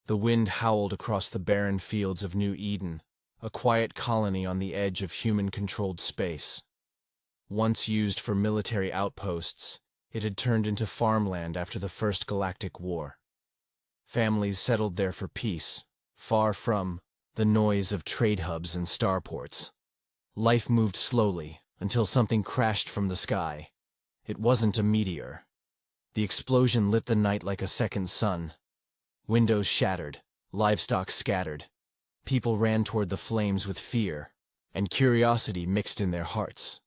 The wind howled across the barren fields of New Eden, a quiet colony on the edge of human-controlled space. Once used for military outposts, it had turned into farmland after the First Galactic War. Families settled there for peace, far from the noise of trade hubs and starports. Life moved slowly until something crashed from the sky. It wasn't a meteor. The explosion lit the night like a second sun. Windows shattered, livestock scattered. People ran toward the flames with fear, and curiosity mixed in their hearts.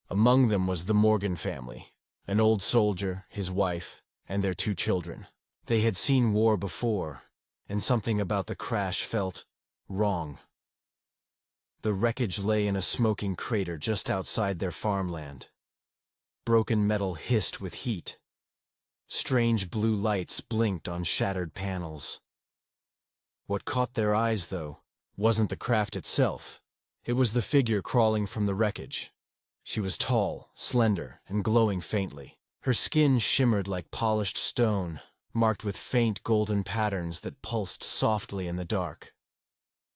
Among them was the Morgan family, an old soldier, his wife, and their 2 children. They had seen war before, and something about the crash felt wrong. The wreckage lay in a smoking crater just outside their farmland. Broken metal hissed with heat. Strange blue lights blinked on shattered panels. What caught their eyes, though, wasn't the craft itself. It was the figure crawling from the wreckage. She was tall, slender, and glowing faintly. Her skin shimmered like polished stone, marked with faint golden patterns that pulsed softly in the dark.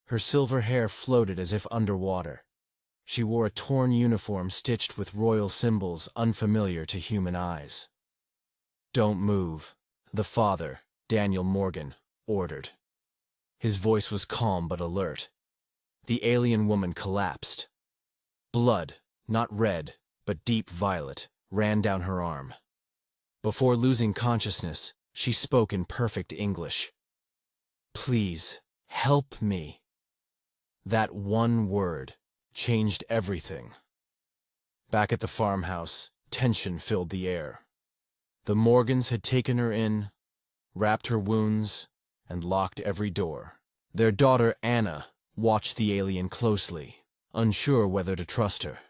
Her silver hair floated as if underwater. She wore a torn uniform stitched with royal symbols unfamiliar to human eyes. "Don't move," the father, Daniel Morgan, ordered. His voice was calm but alert. The alien woman collapsed. Blood, not red, but deep violet, ran down her arm. Before losing consciousness, she spoke in perfect English. "Please, help me." That one word changed everything. Back at the farmhouse, tension filled the air. The Morgans had taken her in, wrapped her wounds, and locked every door. Their daughter, Anna, watched the alien closely, unsure whether to trust her.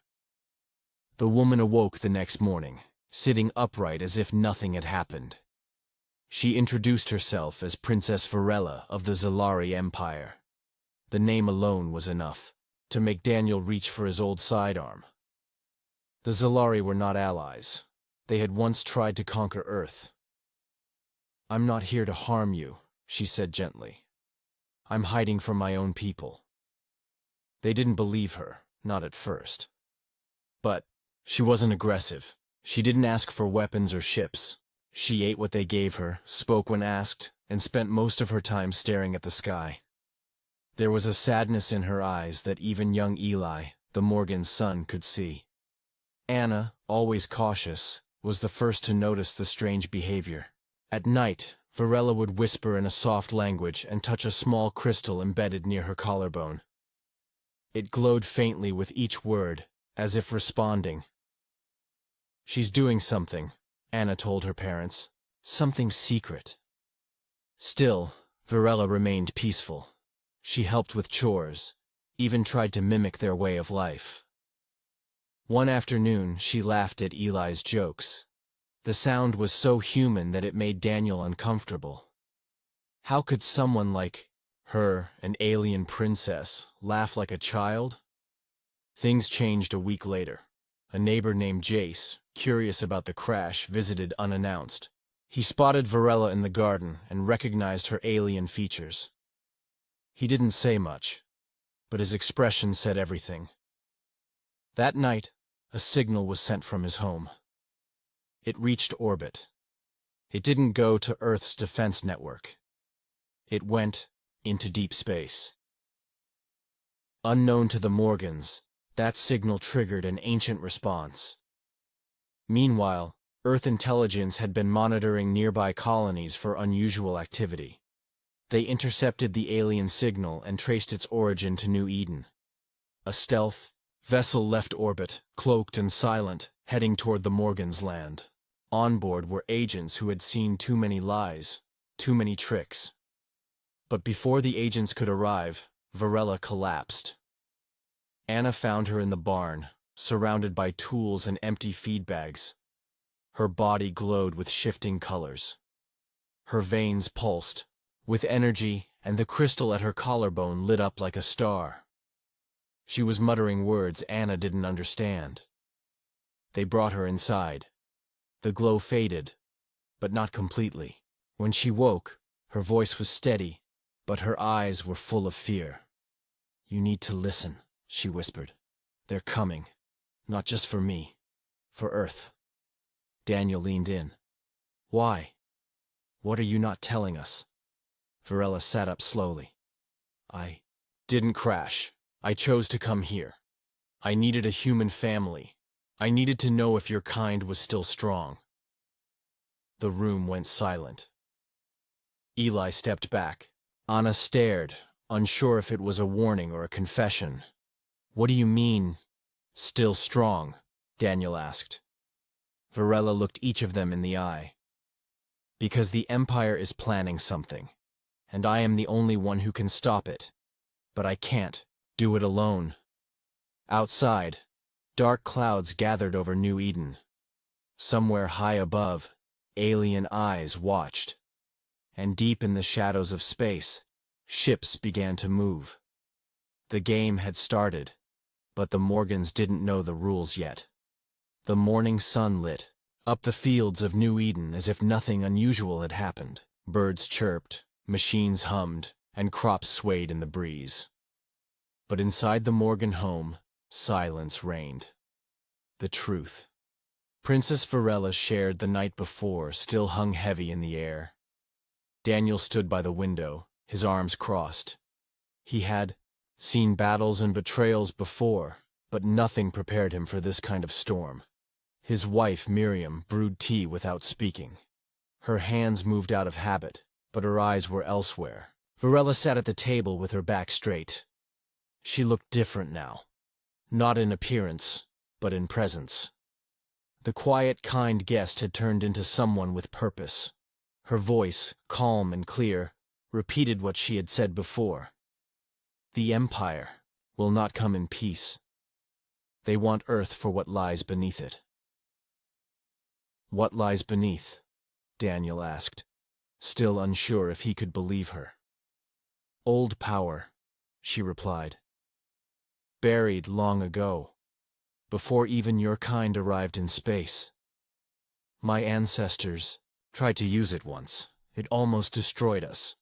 The woman awoke the next morning, sitting upright as if nothing had happened. She introduced herself as Princess Varela of the Zalari Empire. The name alone was enough to make Daniel reach for his old sidearm. The Zalari were not allies. They had once tried to conquer Earth. "I'm not here to harm you," she said gently. "I'm hiding from my own people." They didn't believe her, not at first. But she wasn't aggressive. She didn't ask for weapons or ships. She ate what they gave her, spoke when asked, and spent most of her time staring at the sky. There was a sadness in her eyes that even young Eli, the Morgan's son, could see. Anna, always cautious, was the first to notice the strange behavior. At night, Varela would whisper in a soft language and touch a small crystal embedded near her collarbone. It glowed faintly with each word, as if responding. "She's doing something," Anna told her parents. "Something secret." Still, Varela remained peaceful. She helped with chores, even tried to mimic their way of life. One afternoon, she laughed at Eli's jokes. The sound was so human that it made Daniel uncomfortable. How could someone like her, an alien princess, laugh like a child? Things changed a week later. A neighbor named Jace, curious about the crash, visited unannounced. He spotted Varela in the garden and recognized her alien features. He didn't say much, but his expression said everything. That night, a signal was sent from his home. It reached orbit. It didn't go to Earth's defense network. It went into deep space. Unknown to the Morgans, that signal triggered an ancient response. Meanwhile, Earth intelligence had been monitoring nearby colonies for unusual activity. They intercepted the alien signal and traced its origin to New Eden. A stealth vessel left orbit, cloaked and silent, heading toward the Morgans' land. On board were agents who had seen too many lies, too many tricks. But before the agents could arrive, Varela collapsed. Anna found her in the barn, surrounded by tools and empty feed bags. Her body glowed with shifting colors. Her veins pulsed with energy, and the crystal at her collarbone lit up like a star. She was muttering words Anna didn't understand. They brought her inside. The glow faded, but not completely. When she woke, her voice was steady, but her eyes were full of fear. "You need to listen," she whispered. "They're coming. Not just for me. For Earth." Daniel leaned in. "Why? What are you not telling us?" Varela sat up slowly. "I didn't crash. I chose to come here. I needed a human family. I needed to know if your kind was still strong." The room went silent. Eli stepped back. Anna stared, unsure if it was a warning or a confession. "What do you mean, still strong?" Daniel asked. Varela looked each of them in the eye. "Because the Empire is planning something, and I am the only one who can stop it. But I can't do it alone." Outside, dark clouds gathered over New Eden. Somewhere high above, alien eyes watched. And deep in the shadows of space, ships began to move. The game had started, but the Morgans didn't know the rules yet. The morning sun lit up the fields of New Eden as if nothing unusual had happened. Birds chirped, machines hummed, and crops swayed in the breeze. But inside the Morgan home, silence reigned. The truth. Princess Varela shared the night before still hung heavy in the air. Daniel stood by the window, his arms crossed. He had seen battles and betrayals before, but nothing prepared him for this kind of storm. His wife, Miriam, brewed tea without speaking. Her hands moved out of habit, but her eyes were elsewhere. Varela sat at the table with her back straight. She looked different now. Not in appearance, but in presence. The quiet, kind guest had turned into someone with purpose. Her voice, calm and clear, repeated what she had said before. "The Empire will not come in peace. They want Earth for what lies beneath it." "What lies beneath?" Daniel asked, still unsure if he could believe her. "Old power," she replied. "Buried long ago, before even your kind arrived in space. My ancestors tried to use it once. It almost destroyed us."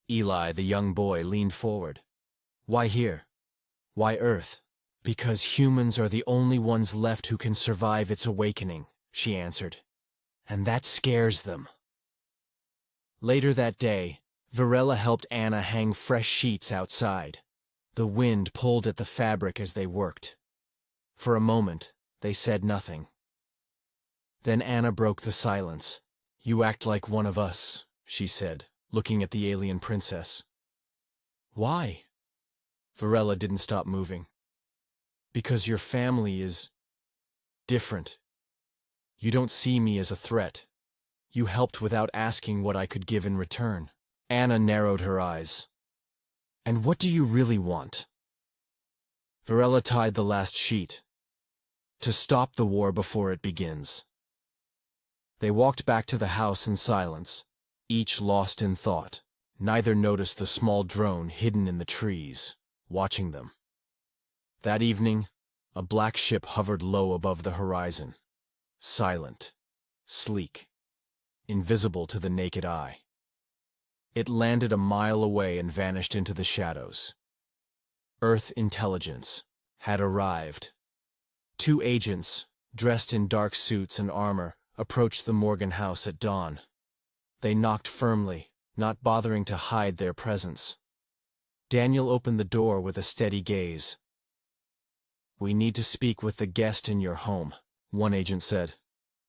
Eli, the young boy, leaned forward. "Why here? Why Earth?" "Because humans are the only ones left who can survive its awakening," she answered. "And that scares them." Later that day, Varela helped Anna hang fresh sheets outside. The wind pulled at the fabric as they worked. For a moment, they said nothing. Then Anna broke the silence. "You act like one of us," she said, looking at the alien princess. "Why?" Varela didn't stop moving. "Because your family is different. You don't see me as a threat. You helped without asking what I could give in return." Anna narrowed her eyes. "And what do you really want?" Varela tied the last sheet. "To stop the war before it begins." They walked back to the house in silence, each lost in thought. Neither noticed the small drone hidden in the trees, watching them. That evening, a black ship hovered low above the horizon. Silent, sleek, invisible to the naked eye. It landed a mile away and vanished into the shadows. Earth intelligence had arrived. 2 agents, dressed in dark suits and armor, approached the Morgan house at dawn. They knocked firmly, not bothering to hide their presence. Daniel opened the door with a steady gaze. "We need to speak with the guest in your home," one agent said.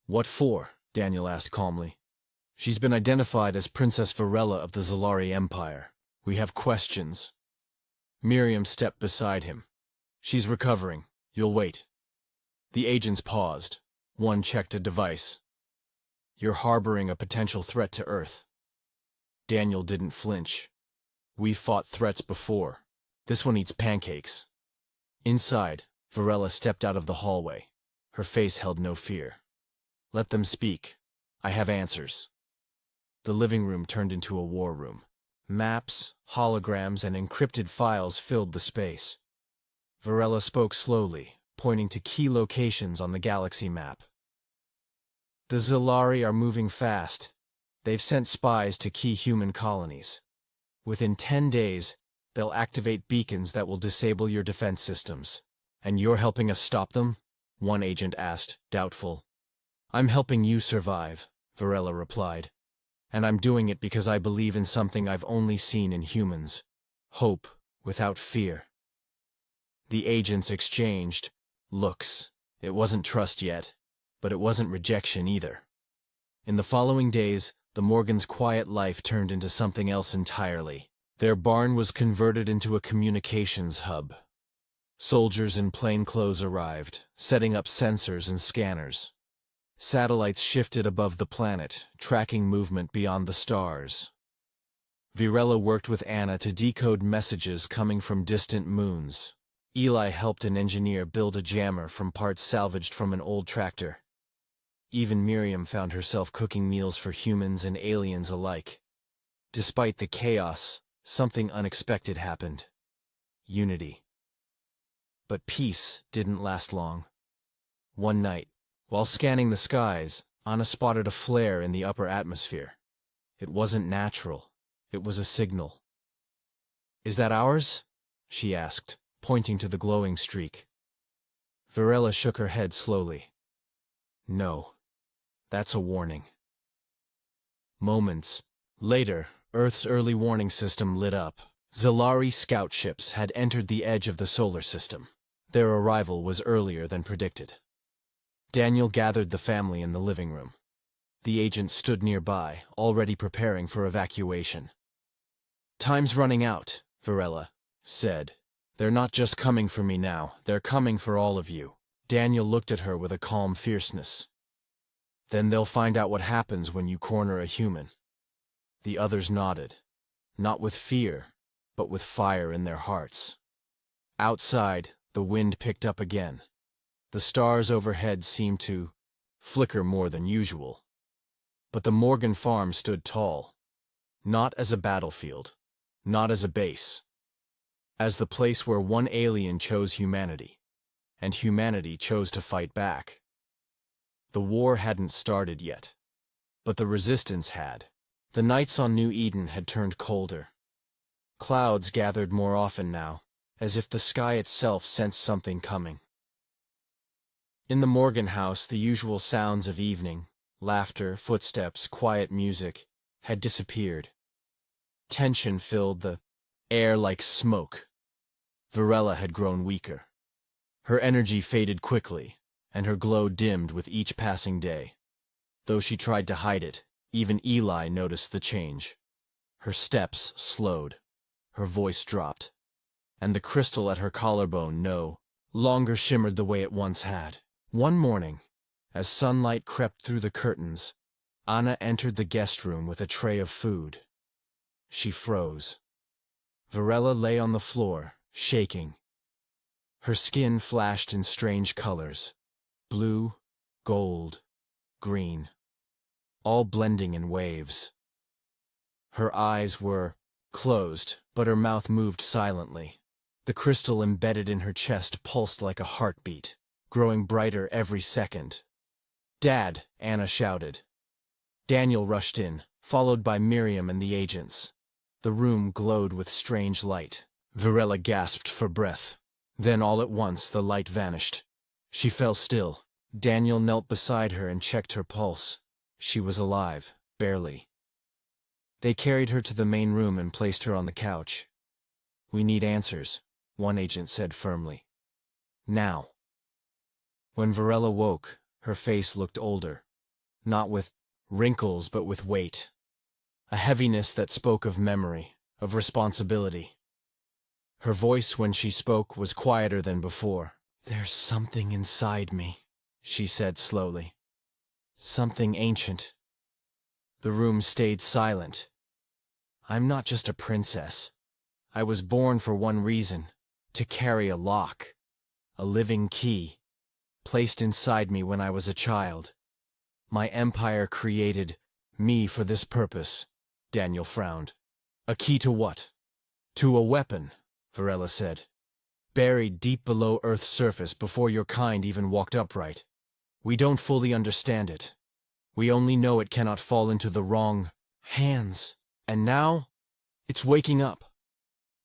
"What for?" Daniel asked calmly. "She's been identified as Princess Varela of the Zalari Empire. We have questions." Miriam stepped beside him. "She's recovering. You'll wait." The agents paused. One checked a device. "You're harboring a potential threat to Earth." Daniel didn't flinch. "We've fought threats before. This one eats pancakes." Inside, Varela stepped out of the hallway. Her face held no fear. "Let them speak. I have answers." The living room turned into a war room. Maps, holograms, and encrypted files filled the space. Varela spoke slowly, pointing to key locations on the galaxy map. "The Zalari are moving fast. They've sent spies to key human colonies. Within 10 days, they'll activate beacons that will disable your defense systems. And you're helping us stop them? One agent asked, doubtful. I'm helping you survive, Varela replied. And I'm doing it because I believe in something I've only seen in humans. Hope without fear. The agents exchanged looks. It wasn't trust yet, but it wasn't rejection either. In the following days, the Morgans' quiet life turned into something else entirely. Their barn was converted into a communications hub. Soldiers in plain clothes arrived, setting up sensors and scanners. Satellites shifted above the planet, tracking movement beyond the stars. Varela worked with Anna to decode messages coming from distant moons. Eli helped an engineer build a jammer from parts salvaged from an old tractor. Even Miriam found herself cooking meals for humans and aliens alike. Despite the chaos, something unexpected happened. Unity. But peace didn't last long. One night, while scanning the skies, Anna spotted a flare in the upper atmosphere. It wasn't natural. It was a signal. "Is that ours?" she asked, pointing to the glowing streak. Varela shook her head slowly. "No. That's a warning." Moments later, Earth's early warning system lit up. Zilari scout ships had entered the edge of the solar system. Their arrival was earlier than predicted. Daniel gathered the family in the living room. The agent stood nearby, already preparing for evacuation. "Time's running out," Varela said. "They're not just coming for me now, they're coming for all of you." Daniel looked at her with a calm fierceness. "Then they'll find out what happens when you corner a human." The others nodded, not with fear, but with fire in their hearts. Outside, the wind picked up again. The stars overhead seemed to flicker more than usual. But the Morgan farm stood tall, not as a battlefield, not as a base, as the place where one alien chose humanity, and humanity chose to fight back. The war hadn't started yet, but the resistance had. The nights on New Eden had turned colder. Clouds gathered more often now, as if the sky itself sensed something coming. In the Morgan house, the usual sounds of evening, laughter, footsteps, quiet music, had disappeared. Tension filled the air like smoke. Varela had grown weaker. Her energy faded quickly, and her glow dimmed with each passing day. Though she tried to hide it, even Eli noticed the change. Her steps slowed, her voice dropped, and the crystal at her collarbone no longer shimmered the way it once had. One morning, as sunlight crept through the curtains, Anna entered the guest room with a tray of food. She froze. Varela lay on the floor, shaking. Her skin flashed in strange colors: blue, gold, green, all blending in waves. Her eyes were closed, but her mouth moved silently. The crystal embedded in her chest pulsed like a heartbeat, growing brighter every second. "Dad!" Anna shouted. Daniel rushed in, followed by Miriam and the agents. The room glowed with strange light. Varela gasped for breath. Then all at once the light vanished. She fell still. Daniel knelt beside her and checked her pulse. She was alive, barely. They carried her to the main room and placed her on the couch. "We need answers," one agent said firmly. "Now." When Varela woke, her face looked older, not with wrinkles but with weight. A heaviness that spoke of memory, of responsibility. Her voice when she spoke was quieter than before. "There's something inside me," she said slowly. "Something ancient." The room stayed silent. "I'm not just a princess. I was born for one reason: to carry a lock, a living key, placed inside me when I was a child. My empire created me for this purpose." Daniel frowned. "A key to what?" "To a weapon," Varela said. "Buried deep below Earth's surface before your kind even walked upright. We don't fully understand it. We only know it cannot fall into the wrong hands. And now, It's waking up.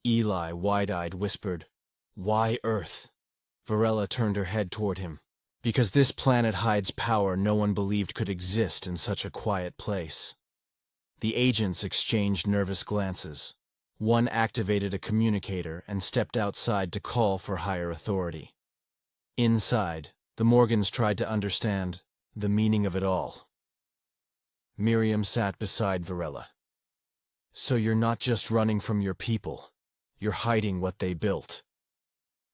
Eli, wide-eyed, whispered, "Why Earth?" Varela turned her head toward him. "Because this planet hides power no one believed could exist in such a quiet place." The agents exchanged nervous glances. One activated a communicator and stepped outside to call for higher authority. Inside, the Morgans tried to understand the meaning of it all. Miriam sat beside Varela. "So you're not just running from your people. You're hiding what they built."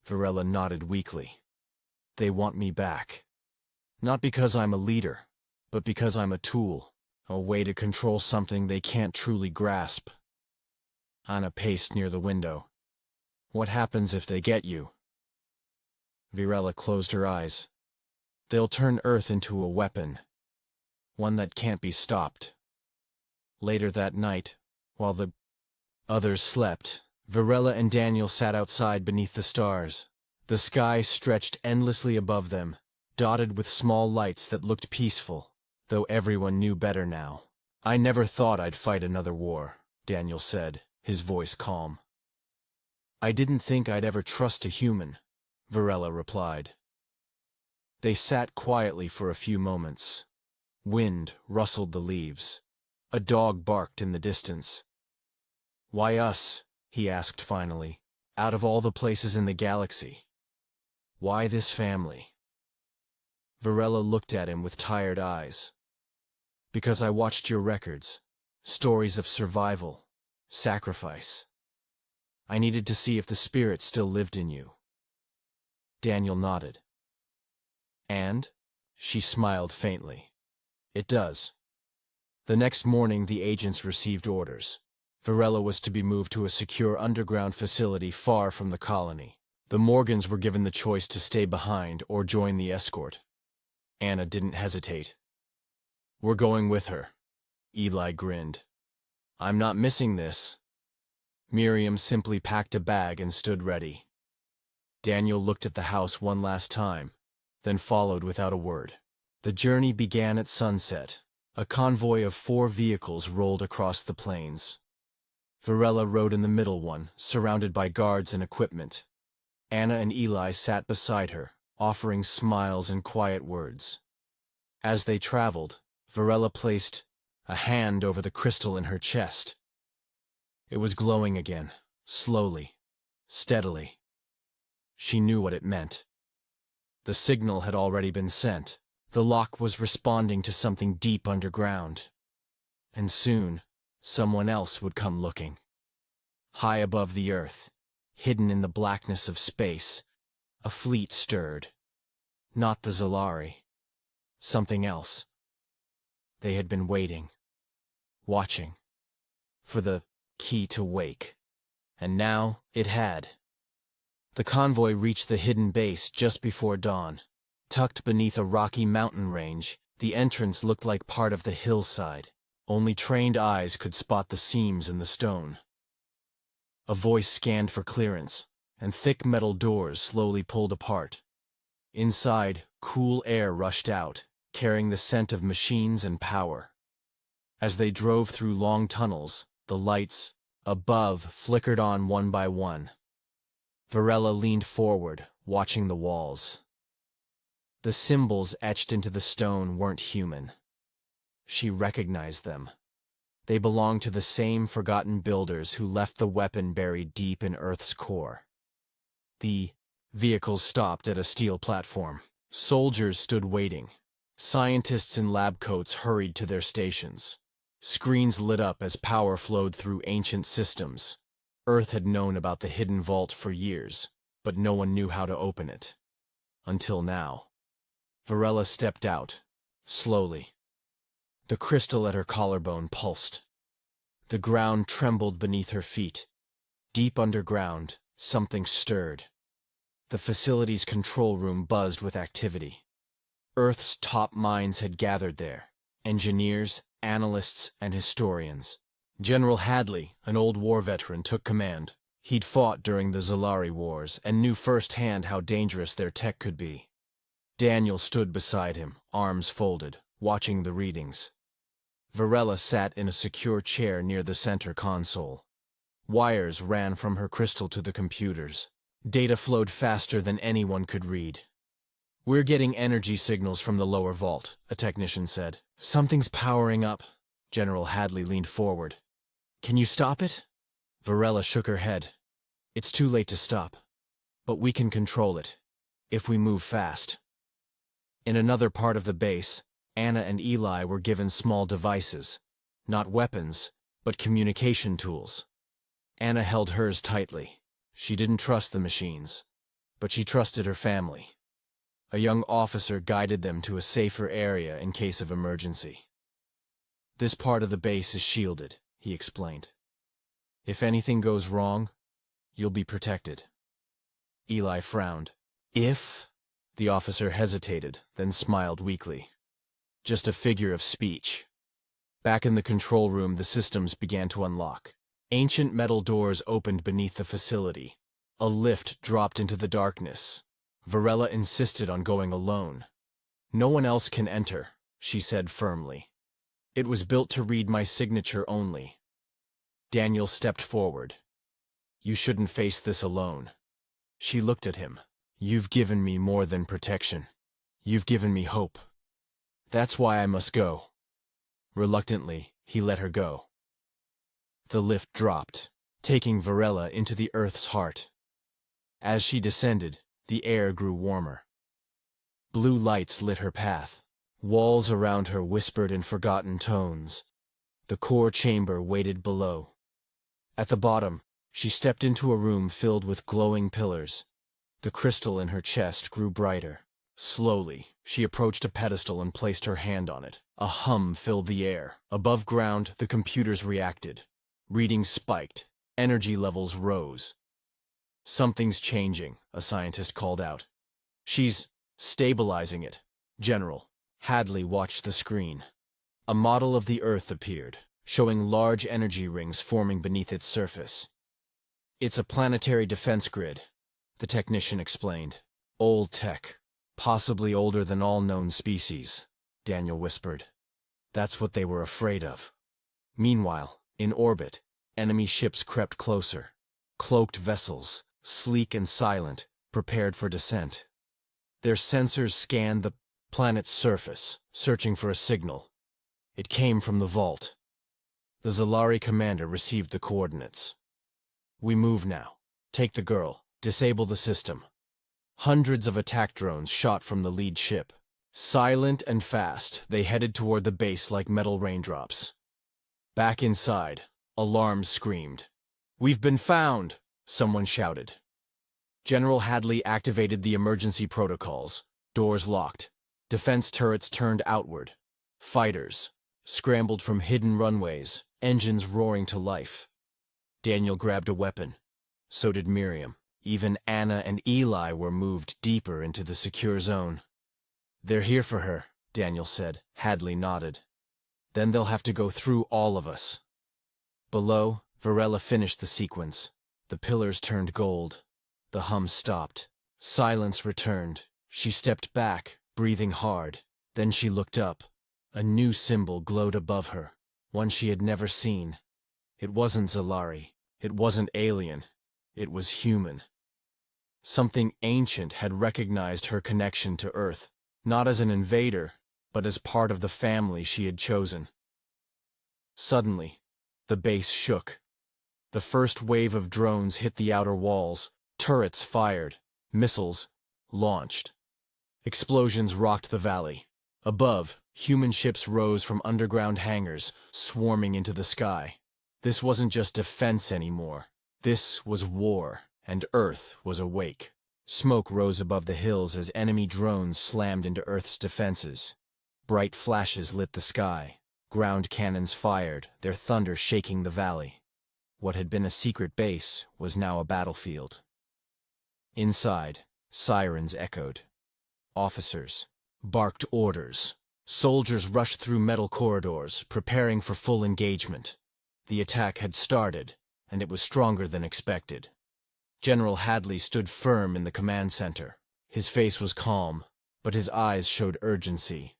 Varela nodded weakly. "They want me back. Not because I'm a leader, but because I'm a tool, a way to control something they can't truly grasp." Anna paced near the window. "What happens if they get you?" Varela closed her eyes. "They'll turn Earth into a weapon. One that can't be stopped." Later that night, while the others slept, Varela and Daniel sat outside beneath the stars. The sky stretched endlessly above them, dotted with small lights that looked peaceful, though everyone knew better now. "I never thought I'd fight another war," Daniel said, his voice calm. "I didn't think I'd ever trust a human," Varela replied. They sat quietly for a few moments. Wind rustled the leaves. A dog barked in the distance. "Why us?" he asked finally. "Out of all the places in the galaxy. Why this family?" Varela looked at him with tired eyes. "Because I watched your records. Stories of survival, sacrifice. I needed to see if the spirit still lived in you." Daniel nodded. "And?" She smiled faintly. "It does." The next morning the agents received orders. Varela was to be moved to a secure underground facility far from the colony. The Morgans were given the choice to stay behind or join the escort. Anna didn't hesitate. "We're going with her." Eli grinned. "I'm not missing this." Miriam simply packed a bag and stood ready. Daniel looked at the house one last time, then followed without a word. The journey began at sunset. A convoy of 4 vehicles rolled across the plains. Varela rode in the middle one, surrounded by guards and equipment. Anna and Eli sat beside her, offering smiles and quiet words. As they traveled, Varela placed a hand over the crystal in her chest. It was glowing again, slowly, steadily. She knew what it meant. The signal had already been sent. The lock was responding to something deep underground. And soon, someone else would come looking. High above the earth, hidden in the blackness of space, a fleet stirred. Not the Zalari. Something else. They had been waiting, watching, for the key to wake. And now it had. The convoy reached the hidden base just before dawn. Tucked beneath a rocky mountain range, the entrance looked like part of the hillside. Only trained eyes could spot the seams in the stone. A voice scanned for clearance, and thick metal doors slowly pulled apart. Inside, cool air rushed out, carrying the scent of machines and power. As they drove through long tunnels, the lights above flickered on one by one. Varela leaned forward, watching the walls. The symbols etched into the stone weren't human. She recognized them. They belonged to the same forgotten builders who left the weapon buried deep in Earth's core. The vehicles stopped at a steel platform. Soldiers stood waiting. Scientists in lab coats hurried to their stations. Screens lit up as power flowed through ancient systems. Earth had known about the hidden vault for years, but no one knew how to open it. Until now. Varela stepped out, slowly. The crystal at her collarbone pulsed. The ground trembled beneath her feet. Deep underground, something stirred. The facility's control room buzzed with activity. Earth's top minds had gathered there. Engineers, analysts, and historians. General Hadley, an old war veteran, took command. He'd fought during the Zalari Wars and knew firsthand how dangerous their tech could be. Daniel stood beside him, arms folded, watching the readings. Varela sat in a secure chair near the center console. Wires ran from her crystal to the computers. Data flowed faster than anyone could read. "We're getting energy signals from the lower vault," a technician said. "Something's powering up." General Hadley leaned forward. "Can you stop it?" Varela shook her head. "It's too late to stop. But we can control it, if we move fast." In another part of the base, Anna and Eli were given small devices. Not weapons, but communication tools. Anna held hers tightly. She didn't trust the machines, but she trusted her family. A young officer guided them to a safer area in case of emergency. "This part of the base is shielded," he explained. "If anything goes wrong, you'll be protected." Eli frowned. "If?" The officer hesitated, then smiled weakly. "Just a figure of speech." Back in the control room, the systems began to unlock. Ancient metal doors opened beneath the facility. A lift dropped into the darkness. Varela insisted on going alone. "No one else can enter," she said firmly. "It was built to read my signature only." Daniel stepped forward. "You shouldn't face this alone." She looked at him. "You've given me more than protection. You've given me hope. That's why I must go." Reluctantly, he let her go. The lift dropped, taking Varela into the Earth's heart. As she descended, the air grew warmer. Blue lights lit her path. Walls around her whispered in forgotten tones. The core chamber waited below. At the bottom, she stepped into a room filled with glowing pillars. The crystal in her chest grew brighter. Slowly, she approached a pedestal and placed her hand on it. A hum filled the air. Above ground, the computers reacted. Readings spiked. Energy levels rose. "Something's changing," a scientist called out. "She's stabilizing it." General Hadley watched the screen. A model of the Earth appeared, showing large energy rings forming beneath its surface. "It's a planetary defense grid," the technician explained. "Old tech, possibly older than all known species," Daniel whispered. "That's what they were afraid of." Meanwhile, in orbit, enemy ships crept closer. Cloaked vessels, sleek and silent, prepared for descent. Their sensors scanned the planet's surface, searching for a signal. It came from the vault. The Zalari commander received the coordinates. "We move now. Take the girl. Disable the system." Hundreds of attack drones shot from the lead ship. Silent and fast, they headed toward the base like metal raindrops. Back inside, alarms screamed. "We've been found!" someone shouted. General Hadley activated the emergency protocols. Doors locked. Defense turrets turned outward. Fighters scrambled from hidden runways, engines roaring to life. Daniel grabbed a weapon. So did Miriam. Even Anna and Eli were moved deeper into the secure zone. "They're here for her," Daniel said. Hadley nodded. "Then they'll have to go through all of us." Below, Varela finished the sequence. The pillars turned gold. The hum stopped. Silence returned. She stepped back, breathing hard. Then she looked up. A new symbol glowed above her, one she had never seen. It wasn't Zalari. It wasn't alien. It was human. Something ancient had recognized her connection to Earth, not as an invader, but as part of the family she had chosen. Suddenly, the base shook. The first wave of drones hit the outer walls. Turrets fired. Missiles launched. Explosions rocked the valley. Above, human ships rose from underground hangars, swarming into the sky. This wasn't just defense anymore. This was war, and Earth was awake. Smoke rose above the hills as enemy drones slammed into Earth's defenses. Bright flashes lit the sky. Ground cannons fired, their thunder shaking the valley. What had been a secret base was now a battlefield. Inside, sirens echoed. Officers barked orders. Soldiers rushed through metal corridors, preparing for full engagement. The attack had started, and it was stronger than expected. General Hadley stood firm in the command center. His face was calm, but his eyes showed urgency.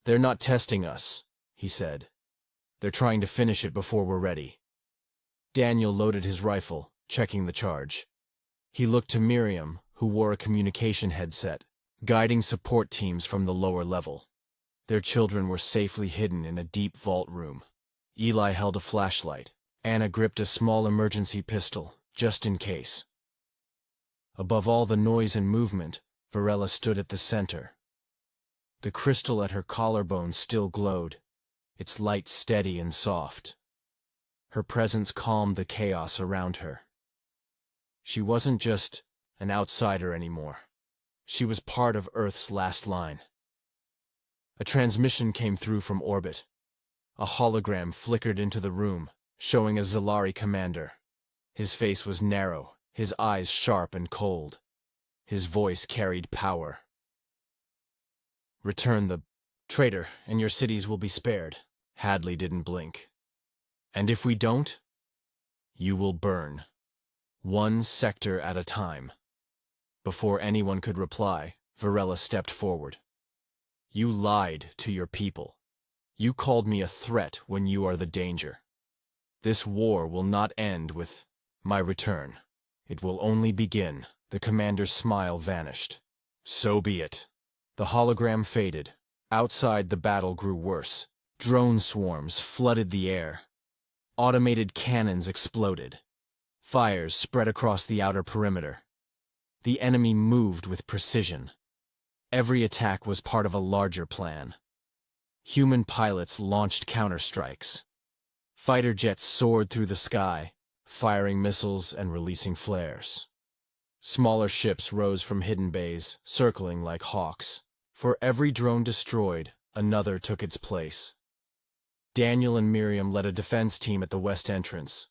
"They're not testing us," he said. "They're trying to finish it before we're ready." Daniel loaded his rifle, checking the charge. He looked to Miriam, who wore a communication headset, guiding support teams from the lower level. Their children were safely hidden in a deep vault room. Eli held a flashlight. Anna gripped a small emergency pistol, just in case. Above all the noise and movement, Varela stood at the center. The crystal at her collarbone still glowed, its light steady and soft. Her presence calmed the chaos around her. She wasn't just an outsider anymore. She was part of Earth's last line. A transmission came through from orbit. A hologram flickered into the room, showing a Zalari commander. His face was narrow, his eyes sharp and cold. His voice carried power. "Return the traitor, and your cities will be spared." Hadley didn't blink. "And if we don't, you will burn. One sector at a time." Before anyone could reply, Varela stepped forward. "You lied to your people. You called me a threat when you are the danger. This war will not end with my return. It will only begin." The commander's smile vanished. "So be it." The hologram faded. Outside, the battle grew worse. Drone swarms flooded the air. Automated cannons exploded. Fires spread across the outer perimeter. The enemy moved with precision. Every attack was part of a larger plan. Human pilots launched counterstrikes. Fighter jets soared through the sky, firing missiles and releasing flares. Smaller ships rose from hidden bays, circling like hawks. For every drone destroyed, another took its place. Daniel and Miriam led a defense team at the west entrance.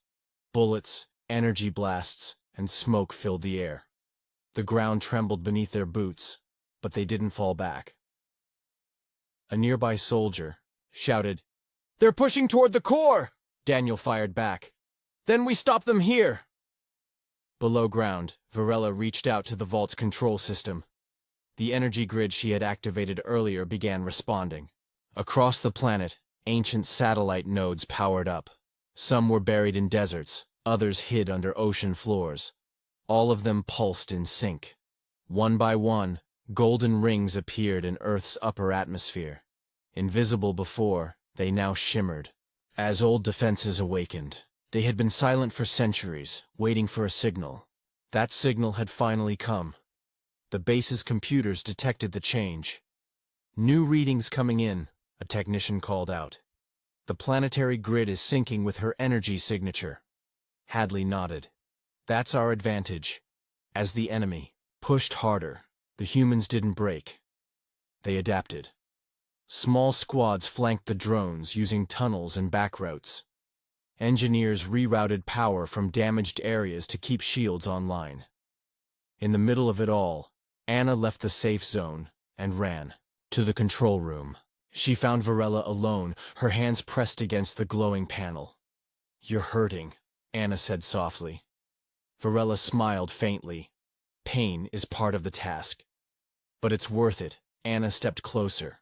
Bullets, energy blasts, and smoke filled the air. The ground trembled beneath their boots, but they didn't fall back. A nearby soldier shouted, "They're pushing toward the core!" Daniel fired back. "Then we stop them here!" Below ground, Varela reached out to the vault's control system. The energy grid she had activated earlier began responding. Across the planet, ancient satellite nodes powered up. Some were buried in deserts, others hid under ocean floors. All of them pulsed in sync. One by one, golden rings appeared in Earth's upper atmosphere. Invisible before, they now shimmered. As old defenses awakened, they had been silent for centuries, waiting for a signal. That signal had finally come. The base's computers detected the change. "New readings coming in," a technician called out. "The planetary grid is syncing with her energy signature." Hadley nodded. "That's our advantage." As the enemy pushed harder, the humans didn't break. They adapted. Small squads flanked the drones using tunnels and back routes. Engineers rerouted power from damaged areas to keep shields online. In the middle of it all, Anna left the safe zone and ran to the control room. She found Varela alone, her hands pressed against the glowing panel. "You're hurting," Anna said softly. Varela smiled faintly. "Pain is part of the task. But it's worth it." Anna stepped closer.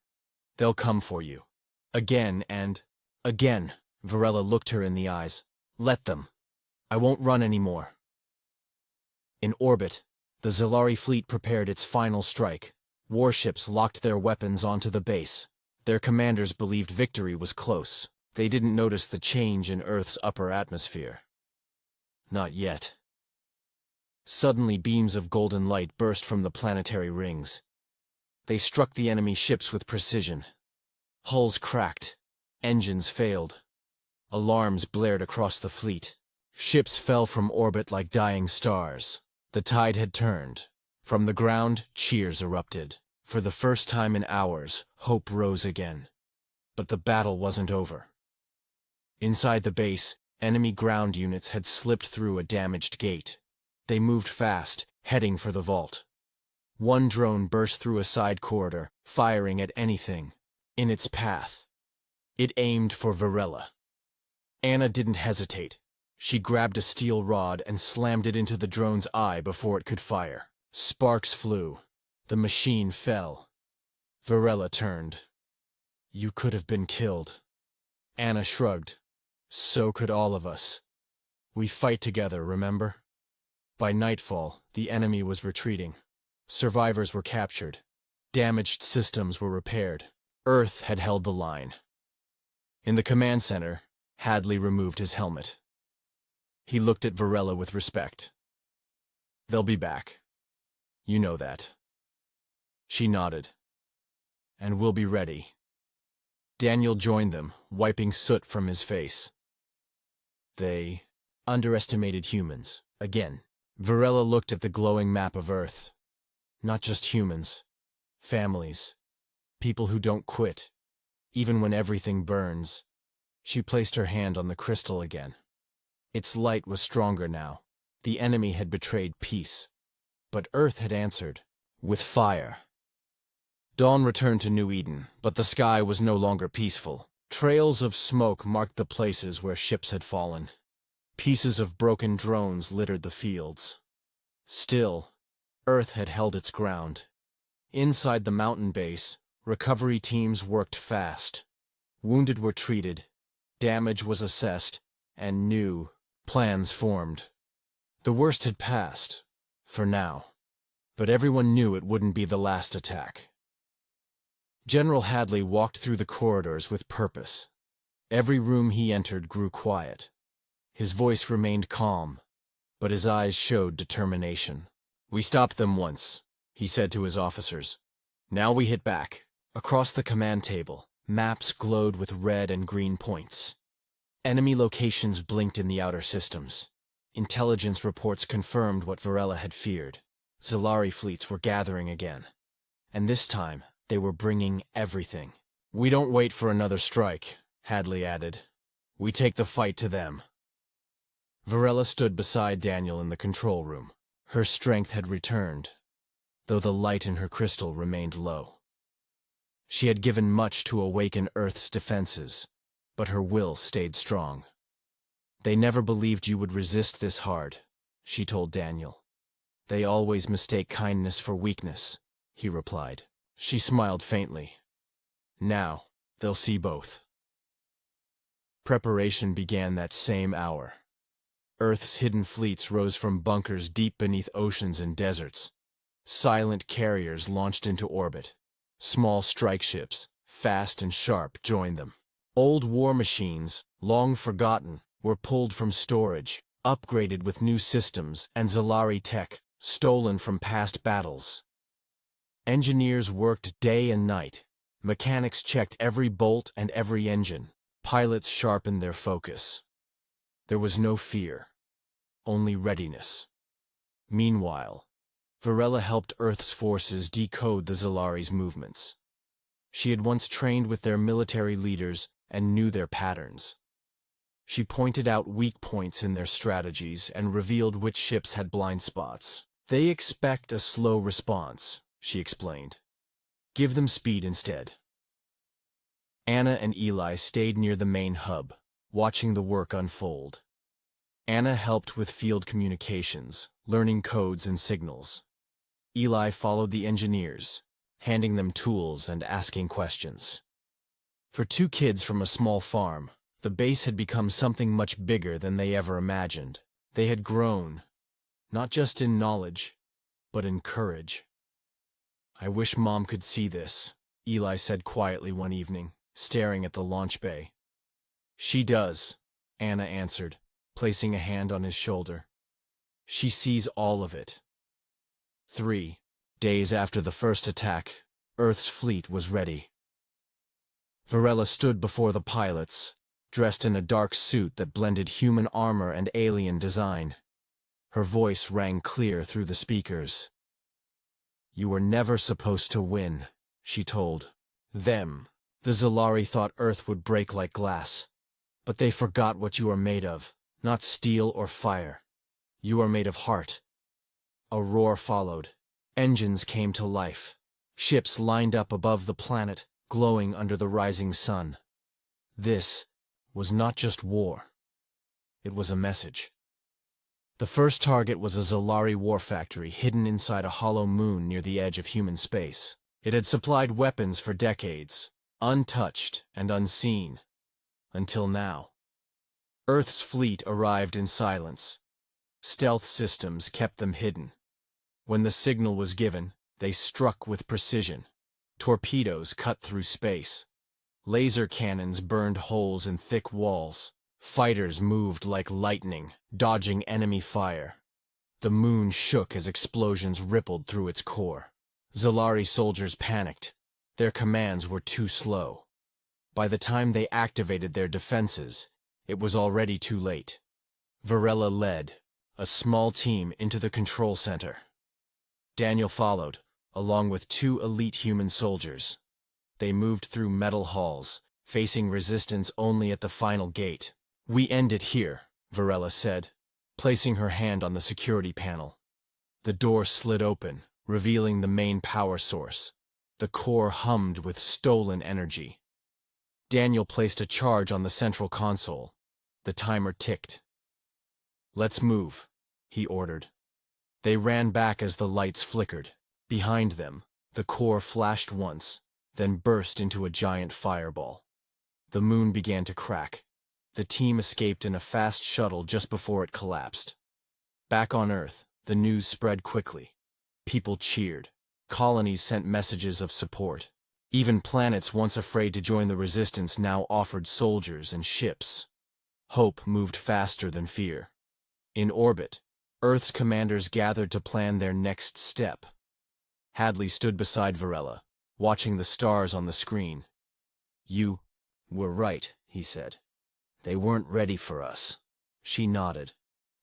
"They'll come for you. Again and again." Varela looked her in the eyes. "Let them. I won't run anymore." In orbit, the Zalari fleet prepared its final strike. Warships locked their weapons onto the base. Their commanders believed victory was close. They didn't notice the change in Earth's upper atmosphere. Not yet. Suddenly, beams of golden light burst from the planetary rings. They struck the enemy ships with precision. Hulls cracked. Engines failed. Alarms blared across the fleet. Ships fell from orbit like dying stars. The tide had turned. From the ground, cheers erupted. For the first time in hours, hope rose again. But the battle wasn't over. Inside the base, enemy ground units had slipped through a damaged gate. They moved fast, heading for the vault. One drone burst through a side corridor, firing at anything in its path. It aimed for Varela. Anna didn't hesitate. She grabbed a steel rod and slammed it into the drone's eye before it could fire. Sparks flew. The machine fell. Varela turned. "You could have been killed." Anna shrugged. "So could all of us." We fight together, remember? By nightfall, the enemy was retreating. Survivors were captured. Damaged systems were repaired. Earth had held the line. In the command center, Hadley removed his helmet. He looked at Varela with respect. They'll be back. You know that. She nodded. And we'll be ready. Daniel joined them, wiping soot from his face. They underestimated humans, again. Varela looked at the glowing map of Earth. Not just humans. Families. People who don't quit, even when everything burns. She placed her hand on the crystal again. Its light was stronger now. The enemy had betrayed peace. But Earth had answered, with fire. Dawn returned to New Eden, but the sky was no longer peaceful. Trails of smoke marked the places where ships had fallen. Pieces of broken drones littered the fields. Still, Earth had held its ground. Inside the mountain base, recovery teams worked fast. Wounded were treated, damage was assessed, and new plans formed. The worst had passed, for now. But everyone knew it wouldn't be the last attack. General Hadley walked through the corridors with purpose. Every room he entered grew quiet. His voice remained calm, but his eyes showed determination. We stopped them once, he said to his officers. Now we hit back. Across the command table, maps glowed with red and green points. Enemy locations blinked in the outer systems. Intelligence reports confirmed what Varela had feared. Zalari fleets were gathering again. And this time, they were bringing everything. We don't wait for another strike, Hadley added. We take the fight to them. Varela stood beside Daniel in the control room. Her strength had returned, though the light in her crystal remained low. She had given much to awaken Earth's defenses, but her will stayed strong. They never believed you would resist this hard, she told Daniel. They always mistake kindness for weakness, he replied. She smiled faintly. Now, they'll see both. Preparation began that same hour. Earth's hidden fleets rose from bunkers deep beneath oceans and deserts. Silent carriers launched into orbit. Small strike ships, fast and sharp, joined them. Old war machines, long forgotten, were pulled from storage, upgraded with new systems and Zalari tech, stolen from past battles. Engineers worked day and night. Mechanics checked every bolt and every engine. Pilots sharpened their focus. There was no fear, only readiness. Meanwhile, Varela helped Earth's forces decode the Zalari's movements. She had once trained with their military leaders and knew their patterns. She pointed out weak points in their strategies and revealed which ships had blind spots. They expect a slow response, she explained. Give them speed instead. Anna and Eli stayed near the main hub, watching the work unfold. Anna helped with field communications, learning codes and signals. Eli followed the engineers, handing them tools and asking questions. For two kids from a small farm, the base had become something much bigger than they ever imagined. They had grown, not just in knowledge, but in courage. I wish Mom could see this, Eli said quietly one evening, staring at the launch bay. She does, Anna answered, placing a hand on his shoulder. She sees all of it. 3 days after the first attack, Earth's fleet was ready. Varela stood before the pilots, dressed in a dark suit that blended human armor and alien design. Her voice rang clear through the speakers. You were never supposed to win, she told them. The Zalari thought Earth would break like glass. But they forgot what you are made of, not steel or fire. You are made of heart. A roar followed. Engines came to life. Ships lined up above the planet, glowing under the rising sun. This was not just war. It was a message. The first target was a Zalari war factory hidden inside a hollow moon near the edge of human space. It had supplied weapons for decades, untouched and unseen, until now. Earth's fleet arrived in silence. Stealth systems kept them hidden. When the signal was given, they struck with precision. Torpedoes cut through space. Laser cannons burned holes in thick walls. Fighters moved like lightning, dodging enemy fire. The moon shook as explosions rippled through its core. Zalari soldiers panicked. Their commands were too slow. By the time they activated their defenses, it was already too late. Varela led a small team into the control center. Daniel followed, along with 2 elite human soldiers. They moved through metal halls, facing resistance only at the final gate. "We end it here," Varela said, placing her hand on the security panel. The door slid open, revealing the main power source. The core hummed with stolen energy. Daniel placed a charge on the central console. The timer ticked. "Let's move," he ordered. They ran back as the lights flickered. Behind them, the core flashed once, then burst into a giant fireball. The moon began to crack. The team escaped in a fast shuttle just before it collapsed. Back on Earth, the news spread quickly. People cheered. Colonies sent messages of support. Even planets once afraid to join the resistance now offered soldiers and ships. Hope moved faster than fear. In orbit, Earth's commanders gathered to plan their next step. Hadley stood beside Varela, watching the stars on the screen. "You were right," he said. "They weren't ready for us." She nodded.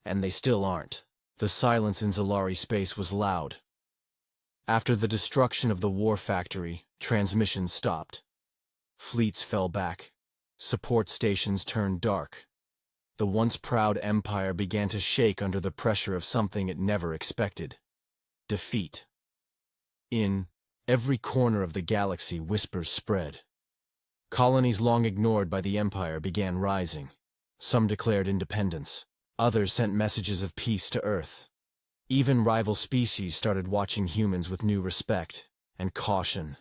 "And they still aren't." The silence in Zalari space was loud. After the destruction of the war factory, transmissions stopped. Fleets fell back. Support stations turned dark. The once proud empire began to shake under the pressure of something it never expected: defeat. In every corner of the galaxy, whispers spread. Colonies long ignored by the empire began rising. Some declared independence. Others sent messages of peace to Earth. Even rival species started watching humans with new respect and caution.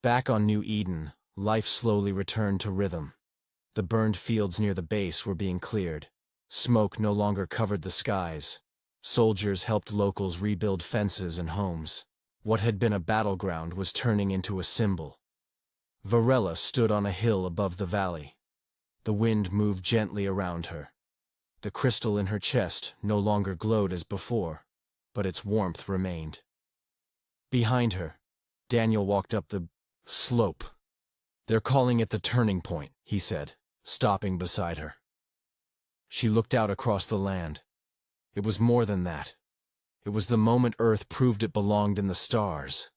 Back on New Eden, life slowly returned to rhythm. The burned fields near the base were being cleared. Smoke no longer covered the skies. Soldiers helped locals rebuild fences and homes. What had been a battleground was turning into a symbol. Varela stood on a hill above the valley. The wind moved gently around her. The crystal in her chest no longer glowed as before, but its warmth remained. Behind her, Daniel walked up the slope. "They're calling it the turning point," he said, stopping beside her. She looked out across the land. It was more than that. It was the moment Earth proved it belonged in the stars.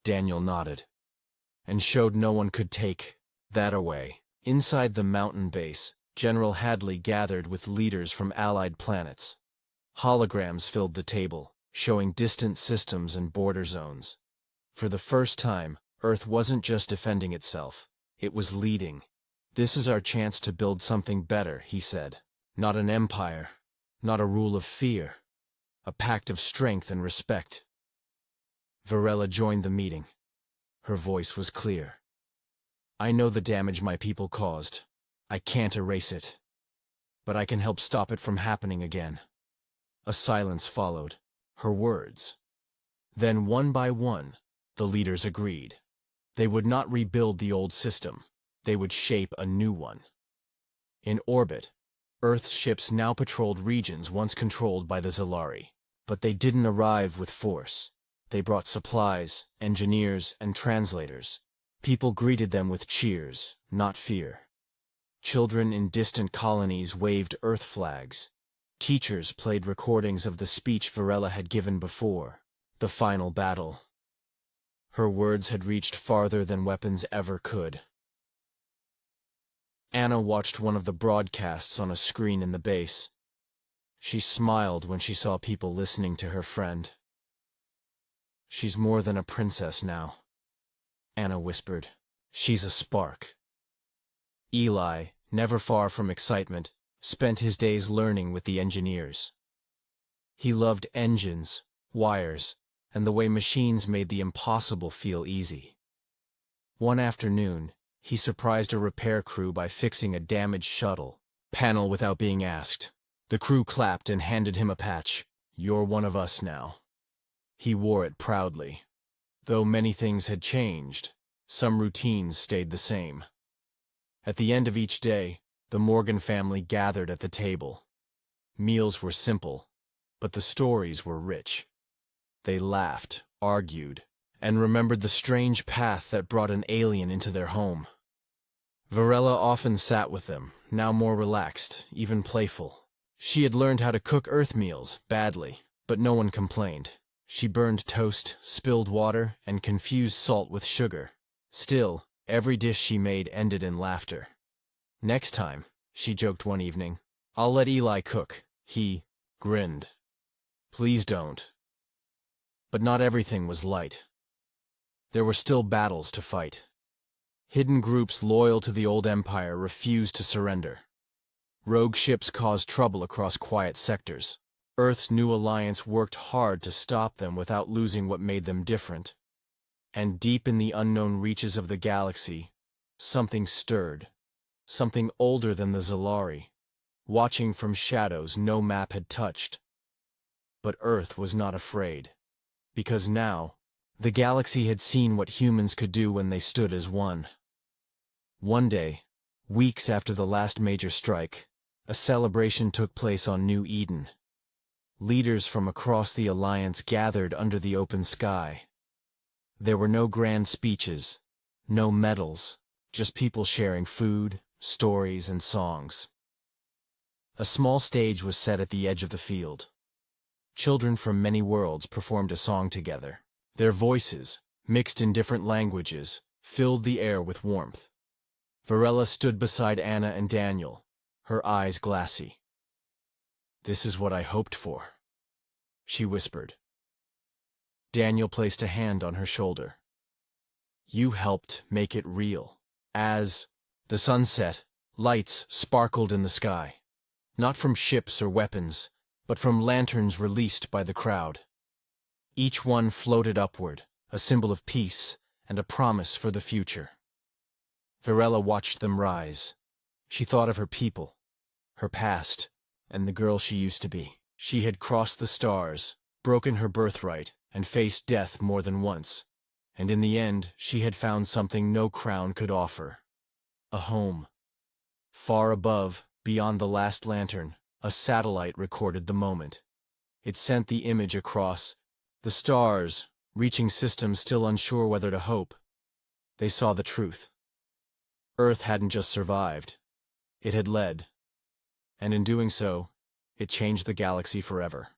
Daniel nodded, and showed no one could take that away. Inside the mountain base, General Hadley gathered with leaders from allied planets. Holograms filled the table, showing distant systems and border zones. For the first time, Earth wasn't just defending itself, it was leading. "This is our chance to build something better," he said. "Not an empire, not a rule of fear, a pact of strength and respect." Varela joined the meeting. Her voice was clear. "I know the damage my people caused. I can't erase it. But I can help stop it from happening again." A silence followed. Her words. Then, one by one, the leaders agreed. They would not rebuild the old system. They would shape a new one. In orbit, Earth's ships now patrolled regions once controlled by the Zalari. But they didn't arrive with force. They brought supplies, engineers, and translators. People greeted them with cheers, not fear. Children in distant colonies waved Earth flags. Teachers played recordings of the speech Varela had given before, the final battle. Her words had reached farther than weapons ever could. Anna watched one of the broadcasts on a screen in the base. She smiled when she saw people listening to her friend. "She's more than a princess now," Anna whispered. "She's a spark." Eli, never far from excitement, spent his days learning with the engineers. He loved engines, wires, and the way machines made the impossible feel easy. One afternoon, He surprised a repair crew by fixing a damaged shuttle panel without being asked. The crew clapped and handed him a patch. "You're one of us now." He wore it proudly. Though many things had changed, some routines stayed the same. At the end of each day, the Morgan family gathered at the table. Meals were simple, but the stories were rich. They laughed, argued, and remembered the strange path that brought an alien into their home. Varela often sat with them, now more relaxed, even playful. She had learned how to cook Earth meals, badly, but no one complained. She burned toast, spilled water, and confused salt with sugar. Still, every dish she made ended in laughter. "Next time," she joked one evening, "I'll let Eli cook." He grinned. "Please don't." But not everything was light. There were still battles to fight. Hidden groups loyal to the old empire refused to surrender. Rogue ships caused trouble across quiet sectors. Earth's new alliance worked hard to stop them without losing what made them different. And deep in the unknown reaches of the galaxy, something stirred. Something older than the Zalari, watching from shadows no map had touched. But Earth was not afraid, because now, the galaxy had seen what humans could do when they stood as one. One day, weeks after the last major strike, a celebration took place on New Eden. Leaders from across the Alliance gathered under the open sky. There were no grand speeches, no medals, just people sharing food, stories, and songs. A small stage was set at the edge of the field. Children from many worlds performed a song together. Their voices, mixed in different languages, filled the air with warmth. Varela stood beside Anna and Daniel, her eyes glassy. "This is what I hoped for," she whispered. Daniel placed a hand on her shoulder. "You helped make it real." As the sun set, lights sparkled in the sky, not from ships or weapons, but from lanterns released by the crowd. Each one floated upward, a symbol of peace and a promise for the future. Varela watched them rise. She thought of her people, her past, and the girl she used to be. She had crossed the stars, broken her birthright, and faced death more than once. And in the end, she had found something no crown could offer. A home. Far above, beyond the last lantern, a satellite recorded the moment. It sent the image across the stars, reaching systems still unsure whether to hope. They saw the truth. Earth hadn't just survived. It had led. And in doing so, it changed the galaxy forever.